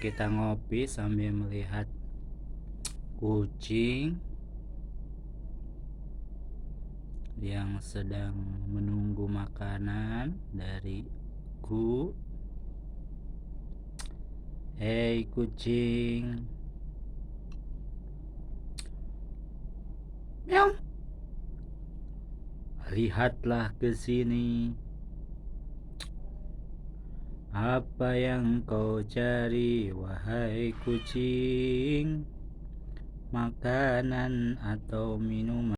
Kita ngopi sambil melihat kucing yang sedang menunggu makanan dariku. Hei kucing, meow. Lihatlah ke sini. Apa yang kau cari, wahai kucing? Makanan atau minuman?